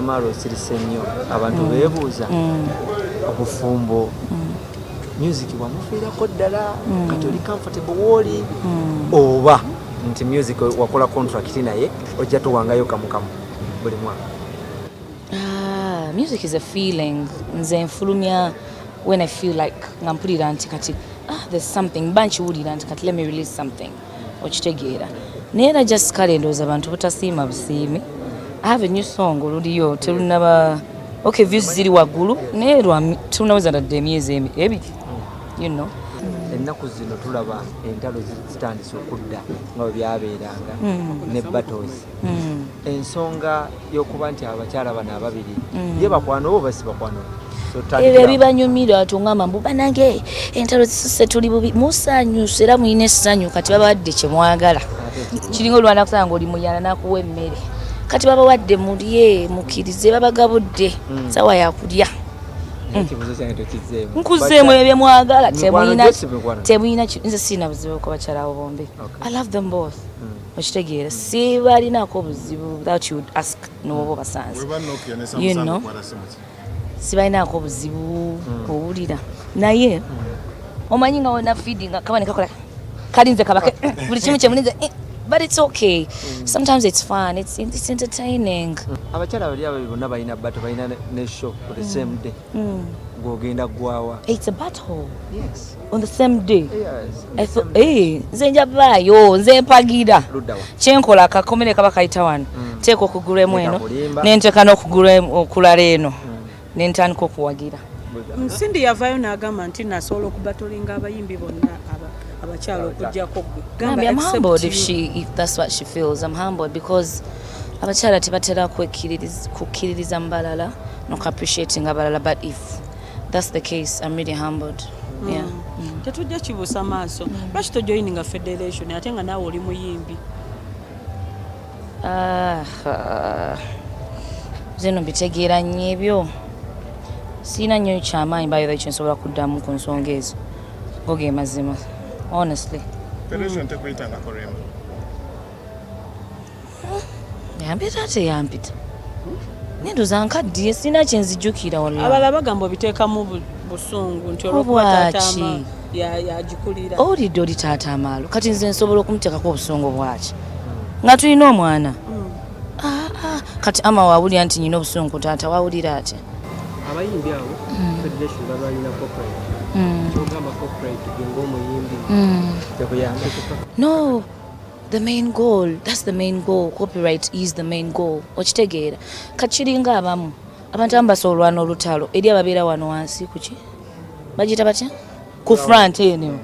amaro sirisenyo abantu bebuuza obufumbo music wamufiira ko ddala katoli comfortable woli oba nti music wakola contract naye ojja tuwangayo kamukamu buli mwaka. Music is a feeling. Nze nfulumya when I feel like ngampulira nti kati there's something banchi wulira nti kati let me release something okitegeera neera just kale ndooza abantu butasiima busiimi. I have a new song oluliyo telunaba okay views ziri waggulu neerwa tulunaweza nadde emyezi ebiri you know. Ennaku zino tulaba entalo zitandise okudda nga bwe byabeeranga ne battles. Ensonga y'okuba nti abakyala bano ababiri ye bakwano oba si bakwano. Ebyo bibanyumira atungamba mbu banange entalo zisuse tuli bubi musanyuse era muyina essanyu kati babawadde kye mwagala kiringa olwana kusanga oli muyala nakuwa emmere kati babawadde mulye mukkirize babagabudde sawa yakulya. Nkuzeemu ebyo mwagala temuyina nze siina buzibu ku bakyala abo bombi. I love them both. Okitegeera si balinaako obuzibu that you would ask n'oba basanze you know si balinaako obuzibu owulira naye omanyi nga wona feeding kaba ne kakola kalinze kabake buli kimu kye mulinze but it's okay. Sometimes it's fun, it's entertaining. Abakyala bali abo bonna balina battle balina ne show for the same day. Gogenda gwawa. It's a battle. Yes. On the same day. Yes. Nze njabayo nze mpagira. Kyenkola akakomere kaba kayita wano. Teeka okugula eno nenteka n'okugula okulala eno. Nentandika okuwagira. Nsindi yavayo n'agamba nti nasobola okubatolinga abayimbi bonna abakyalo okujjako gwe. I'm humbled if that's what she feels. I'm humbled because abakyala tebatera kukkiririza mbalala no appreciating abalala, but if that's the case I'm really humbled. Yeah. Tetujja kibuusa maaso. Lwaki tojoyininga federation ate nga naawe oli muyimbi? Zino bitegeera nnyo ebyo. Siina nnyo kyamaanyi bayo ekyo nsobola kuddamu ku nsonga ezo. Goge mazima. Honestly. Federation tekuyitanga ko Rema. Yampita ate yampita. Nendoza nkaddiye sina kyenzijjukira wala. Abala bagamba obiteekamu busungu nti olwokuba taatama yagikulira. Olidde oli taata amaalo kati nze nsobola okumuteekako obusungu bwaki. Nga tulina omwana. Kati ama wawulira nti nyina obusungu taata wawulira ate. Abayimbi abo federation babalina corporate. No, the main goal. That's the main goal. Copyright is the main goal. Okitegeera. Kachiringa abamu. Abantu ambasolwa n'olutalo. Eri ababeera wano wansi kuki? Bagita batya? Ku front eno.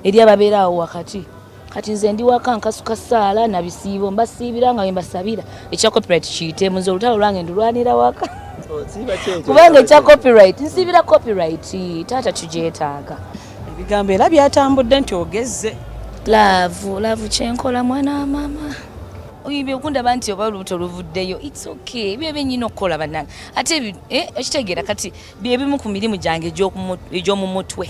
Eri ababeera awo wakati. Kati nze ndi waka nkasuka ssaala na bisiibo mbasiibira nga mbasabira. Ekya copyright kiyite muze olutalo lwange ndulwanira waka. Kubanga ekya copyright nsibira copyright taata tugyetaaga. Ebigambo era byatambudde nti ogezze. Love kyenkola mwana wa mama. Oyibye okundaba nti oba olubuto luvuddeyo it's okay. Bye bennyina okukola bannange. Ate ekitegeera kati bye bimu ku mirimu gyange egy'omu mutwe.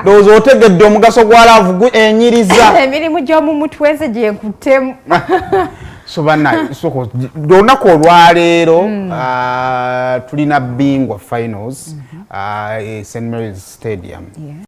Ndowooza otegedde omugaso gwa laavu enyiriza. Emirimu gy'omu mutwe nze gye nkuttemu. So bana soko olunaku olwaleero tulina bingwa finals St Mary's Stadium.